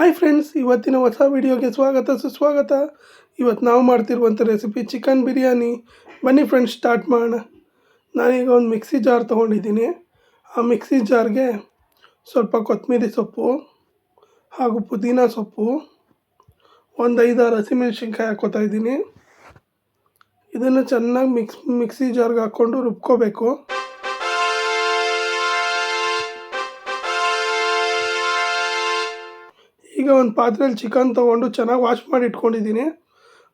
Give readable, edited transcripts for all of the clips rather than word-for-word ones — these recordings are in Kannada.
ಹಾಯ್ ಫ್ರೆಂಡ್ಸ್, ಇವತ್ತಿನ ಹೊಸ ವಿಡಿಯೋಗೆ ಸ್ವಾಗತ ಸುಸ್ವಾಗತ. ಇವತ್ತು ನಾವು ಮಾಡ್ತಿರುವಂಥ ರೆಸಿಪಿ ಚಿಕನ್ ಬಿರಿಯಾನಿ. ಬನ್ನಿ ಫ್ರೆಂಡ್ಸ್, ಸ್ಟಾರ್ಟ್ ಮಾಡೋಣ. ನಾನೀಗ ಒಂದು ಮಿಕ್ಸಿ ಜಾರ್ ತೊಗೊಂಡಿದ್ದೀನಿ. ಆ ಮಿಕ್ಸಿ ಜಾರ್ಗೆ ಸ್ವಲ್ಪ ಕೊತ್ತಂಬರಿ ಸೊಪ್ಪು ಹಾಗೂ ಪುದೀನ ಸೊಪ್ಪು, ಒಂದು 5-6 ಹಸಿಮೆಣ್ಸಿನ್ಕಾಯಿ ಹಾಕ್ಕೋತಾ ಇದ್ದೀನಿ. ಇದನ್ನು ಚೆನ್ನಾಗಿ ಮಿಕ್ಸಿ ಜಾರ್ಗೆ ಹಾಕ್ಕೊಂಡು ರುಬ್ಕೋಬೇಕು. ಈಗ ಒಂದು ಪಾತ್ರೆಯಲ್ಲಿ ಚಿಕನ್ ತೊಗೊಂಡು ಚೆನ್ನಾಗಿ ವಾಶ್ ಮಾಡಿ ಇಟ್ಕೊಂಡಿದ್ದೀನಿ.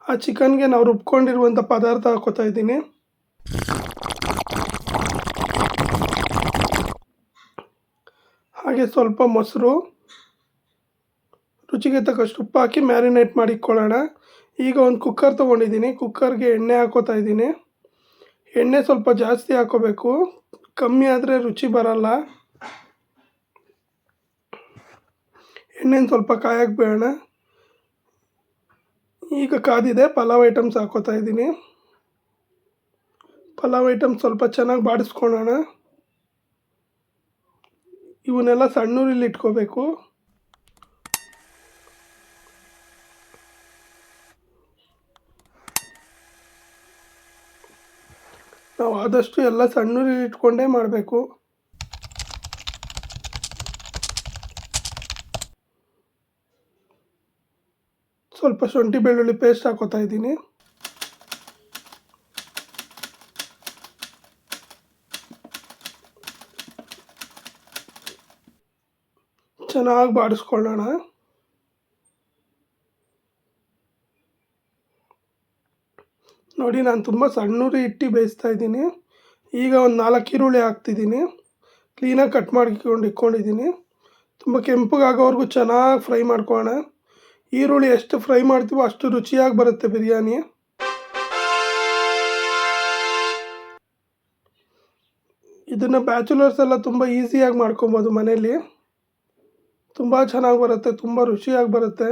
ಆ ಚಿಕನ್ಗೆ ನಾವು ರುಬ್ಕೊಂಡಿರುವಂಥ ಪದಾರ್ಥ ಹಾಕ್ಕೋತಾ ಇದ್ದೀನಿ. ಹಾಗೆ ಸ್ವಲ್ಪ ಮೊಸರು, ರುಚಿಗೆ ತಕ್ಕಷ್ಟು ಉಪ್ಪು ಹಾಕಿ ಮ್ಯಾರಿನೇಟ್ ಮಾಡಿ ಇಟ್ಕೊಳ್ಳೋಣ. ಈಗ ಒಂದು ಕುಕ್ಕರ್ ತೊಗೊಂಡಿದ್ದೀನಿ. ಕುಕ್ಕರ್ಗೆ ಎಣ್ಣೆ ಹಾಕ್ಕೋತಾ ಇದ್ದೀನಿ. ಎಣ್ಣೆ ಸ್ವಲ್ಪ ಜಾಸ್ತಿ ಹಾಕ್ಕೋಬೇಕು, ಕಮ್ಮಿ ಆದರೆ ರುಚಿ ಬರಲ್ಲ. ಎಣ್ಣೆನ ಸ್ವಲ್ಪ ಕಾಯಕ್ಕೆ ಬೇಡ. ಈಗ ಕಾದಿದೆ. ಪಲಾವ್ ಐಟಮ್ಸ್ ಹಾಕ್ಕೋತಾ ಇದ್ದೀನಿ. ಪಲಾವ್ ಐಟಮ್ಸ್ ಸ್ವಲ್ಪ ಚೆನ್ನಾಗಿ ಬಾಡಿಸ್ಕೊಳ್ಳೋಣ. ಇವನ್ನೆಲ್ಲ ಸಣ್ಣೂರಿಲ್ಲಿ ಇಟ್ಕೋಬೇಕು. ನಾವು ಆದಷ್ಟು ಎಲ್ಲ ಸಣ್ಣೂರಿಲ್ಲಿ ಇಟ್ಕೊಂಡೇ ಮಾಡಬೇಕು. ಸ್ವಲ್ಪ ಶುಂಠಿ ಬೆಳ್ಳುಳ್ಳಿ ಪೇಸ್ಟ್ ಹಾಕ್ಕೋತಾ ಇದ್ದೀನಿ. ಚೆನ್ನಾಗಿ ಬಾಡಿಸ್ಕೊಳ್ಳೋಣ. ನೋಡಿ, ನಾನು ತುಂಬ ಸಣ್ಣೂರಿ ಇಟ್ಟು ಬೇಯಿಸ್ತಾ ಇದ್ದೀನಿ. ಈಗ ಒಂದು 4 ಈರುಳ್ಳಿ ಹಾಕ್ತಿದ್ದೀನಿ. ಕ್ಲೀನಾಗಿ ಕಟ್ ಇಟ್ಕೊಂಡಿದ್ದೀನಿ. ತುಂಬ ಕೆಂಪಗಾಗೋವರೆಗೂ ಚೆನ್ನಾಗಿ ಫ್ರೈ ಮಾಡ್ಕೊಳ್ಳೋಣ. ಈರುಳ್ಳಿ ಎಷ್ಟು ಫ್ರೈ ಮಾಡ್ತೀವೋ ಅಷ್ಟು ರುಚಿಯಾಗಿ ಬರುತ್ತೆ ಬಿರಿಯಾನಿ. ಇದನ್ನು ಬ್ಯಾಚುಲರ್ಸ್ ಎಲ್ಲ ತುಂಬ ಈಸಿಯಾಗಿ ಮಾಡ್ಕೊಬೋದು ಮನೇಲಿ. ತುಂಬ ಚೆನ್ನಾಗಿ ಬರುತ್ತೆ, ತುಂಬ ರುಚಿಯಾಗಿ ಬರುತ್ತೆ.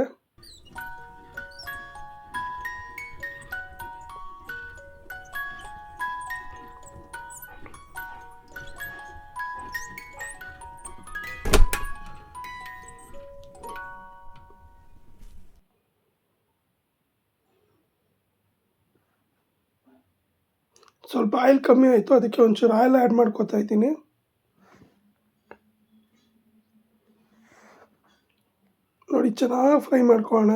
ಸ್ವಲ್ಪ ಆಯಿಲ್ ಕಮ್ಮಿ ಆಯಿತು, ಅದಕ್ಕೆ ಒಂಚೂರು ಆಯಿಲ್ ಆ್ಯಡ್ ಮಾಡ್ಕೋತಾ ಇದ್ದೀನಿ. ನೋಡಿ, ಚೆನ್ನಾಗಿ ಫ್ರೈ ಮಾಡ್ಕೊಳ್ಳೋಣ.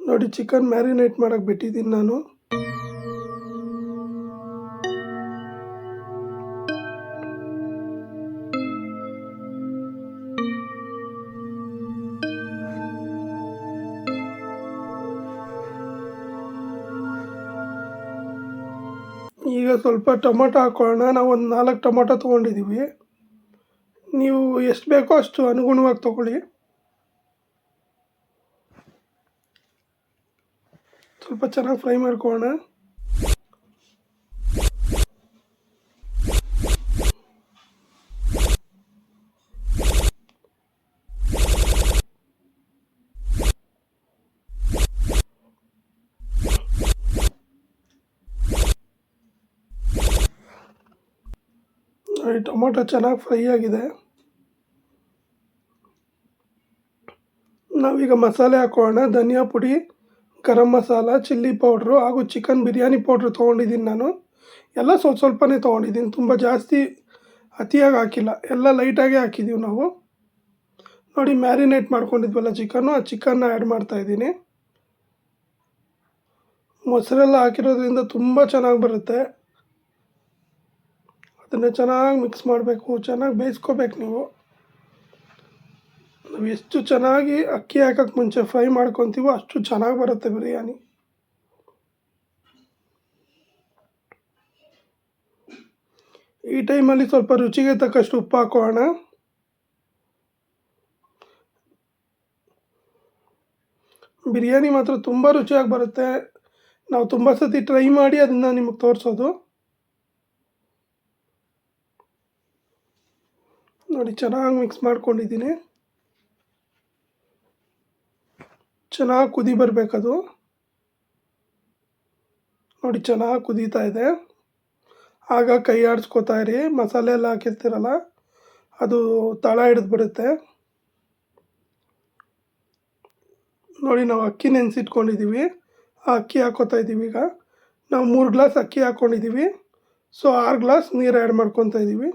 ನೋಡಿ, ಚಿಕನ್ ಮ್ಯಾರಿನೇಟ್ ಮಾಡೋಕ್ಕೆ ಬಿಟ್ಟಿದ್ದೀನಿ ನಾನು. ಈಗ ಸ್ವಲ್ಪ ಟೊಮೊಟೊ ಹಾಕ್ಕೊಳ್ಳೋಣ. ನಾವು ಒಂದು 4 ಟೊಮೊಟೊ ತೊಗೊಂಡಿದ್ದೀವಿ. ನೀವು ಎಷ್ಟು ಬೇಕೋ ಅಷ್ಟು ಅನುಗುಣವಾಗಿ ತೊಗೊಳ್ಳಿ. ಸ್ವಲ್ಪ ಚೆನ್ನಾಗಿ ಫ್ರೈ ಮಾಡ್ಕೊಳ್ಳೋಣ. ನೋಡಿ, ಟೊಮೊಟೊ ಚೆನ್ನಾಗಿ ಫ್ರೈ ಆಗಿದೆ. ನಾವೀಗ ಮಸಾಲೆ ಹಾಕೋಣ. ಧನಿಯಾ ಪುಡಿ, ಗರಂ ಮಸಾಲ, ಚಿಲ್ಲಿ ಪೌಡ್ರು ಹಾಗೂ ಚಿಕನ್ ಬಿರಿಯಾನಿ ಪೌಡ್ರು ತೊಗೊಂಡಿದ್ದೀನಿ ನಾನು. ಎಲ್ಲ ಸ್ವಲ್ಪನೇ ತೊಗೊಂಡಿದ್ದೀನಿ, ತುಂಬ ಜಾಸ್ತಿ ಅತಿಯಾಗಿ ಹಾಕಿಲ್ಲ, ಎಲ್ಲ ಲೈಟಾಗೇ ಹಾಕಿದ್ದೀವಿ ನಾವು. ನೋಡಿ, ಮ್ಯಾರಿನೇಟ್ ಮಾಡ್ಕೊಂಡಿದ್ವಲ್ಲ ಚಿಕನ್ನು, ಆ ಚಿಕನ್ನ ಆ್ಯಡ್ ಮಾಡ್ತಾಯಿದ್ದೀನಿ. ಮೊಸರೆಲ್ಲ ಹಾಕಿರೋದ್ರಿಂದ ತುಂಬ ಚೆನ್ನಾಗಿ ಬರುತ್ತೆ. ಅದನ್ನು ಚೆನ್ನಾಗಿ ಮಿಕ್ಸ್ ಮಾಡಬೇಕು, ಚೆನ್ನಾಗಿ ಬೇಯಿಸ್ಕೋಬೇಕು ನೀವು. ನಾವು ಎಷ್ಟು ಚೆನ್ನಾಗಿ ಅಕ್ಕಿ ಹಾಕೋಕ್ಕೆ ಮುಂಚೆ ಫ್ರೈ ಮಾಡ್ಕೊತೀವೋ ಅಷ್ಟು ಚೆನ್ನಾಗಿ ಬರುತ್ತೆ ಬಿರಿಯಾನಿ. ಈ ಟೈಮಲ್ಲಿ ಸ್ವಲ್ಪ ರುಚಿಗೆ ತಕ್ಕಷ್ಟು ಉಪ್ಪು ಹಾಕೋಣ. ಬಿರಿಯಾನಿ ಮಾತ್ರ ತುಂಬ ರುಚಿಯಾಗಿ ಬರುತ್ತೆ. ನಾವು ತುಂಬ ಸತಿ ಟ್ರೈ ಮಾಡಿ ಅದನ್ನು ನಿಮಗೆ ತೋರಿಸೋದು. ನೋಡಿ, ಚೆನ್ನಾಗಿ ಮಿಕ್ಸ್ ಮಾಡ್ಕೊಂಡಿದ್ದೀನಿ. ಚೆನ್ನಾಗಿ ಕುದಿ ಬರಬೇಕದು. ನೋಡಿ ಚೆನ್ನಾಗಿ ಕುದೀತಾ ಇದೆ. ಆಗ ಕೈ ಆಡಿಸ್ಕೋತಾ ಇರಿ, ಮಸಾಲೆ ಎಲ್ಲ ಹಾಕಿರ್ತೀರಲ್ಲ ಅದು ತಳ ಹಿಡಿದು ಬಿಡುತ್ತೆ. ನೋಡಿ ನಾವು ಅಕ್ಕಿ ನೆನೆಸಿಟ್ಕೊಂಡಿದ್ದೀವಿ, ಆ ಅಕ್ಕಿ ಹಾಕ್ಕೋತಾ ಇದ್ದೀವಿ. ಈಗ ನಾವು 3 ಗ್ಲಾಸ್ ಅಕ್ಕಿ ಹಾಕ್ಕೊಂಡಿದ್ದೀವಿ, ಸೊ 6 ಗ್ಲಾಸ್ ನೀರು ಆ್ಯಡ್ ಮಾಡ್ಕೊತಾ ಇದ್ದೀವಿ.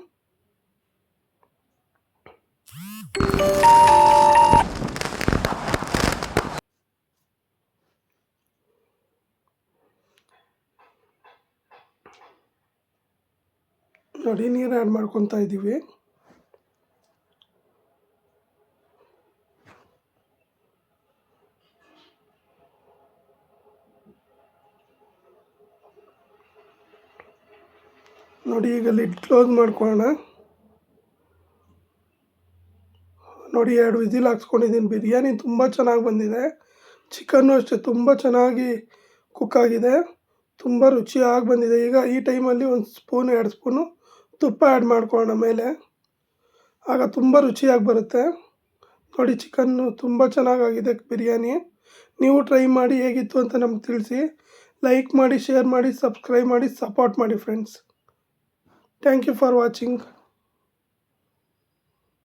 ನೋಡಿ ನೀರು ಆ್ಯಡ್ ಮಾಡ್ಕೊತಾ ಇದ್ದೀವಿ. ನೋಡಿ ಈಗ ಲಿಡ್ ಕ್ಲೋಸ್ ಮಾಡ್ಕೊಳ್ಳೋಣ. ನೋಡಿ 2 ವಿಸಿಲ್ ಹಾಕ್ಸ್ಕೊಂಡಿದ್ದೀನಿ. ಬಿರಿಯಾನಿ ತುಂಬ ಚೆನ್ನಾಗಿ ಬಂದಿದೆ. ಚಿಕನ್ನು ಅಷ್ಟೇ ತುಂಬ ಚೆನ್ನಾಗಿ ಕುಕ್ ಆಗಿದೆ, ತುಂಬ ರುಚಿಯಾಗಿ ಬಂದಿದೆ. ಈಗ ಈ ಟೈಮಲ್ಲಿ 1 ಸ್ಪೂನ್ 2 ಸ್ಪೂನು ತುಪ್ಪ ಆ್ಯಡ್ ಮಾಡ್ಕೊಳ್ಳೋಣ ಮೇಲೆ, ಆಗ ತುಂಬ ರುಚಿಯಾಗಿ ಬರುತ್ತೆ. ನೋಡಿ ಚಿಕನ್ನು ತುಂಬ ಚೆನ್ನಾಗಾಗಿದೆ ಬಿರಿಯಾನಿ. ನೀವು ಟ್ರೈ ಮಾಡಿ ಹೇಗಿತ್ತು ಅಂತ ನಮ್ಗೆ ತಿಳಿಸಿ. ಲೈಕ್ ಮಾಡಿ, ಶೇರ್ ಮಾಡಿ, ಸಬ್ಸ್ಕ್ರೈಬ್ ಮಾಡಿ, ಸಪೋರ್ಟ್ ಮಾಡಿ friends. Thank you for watching.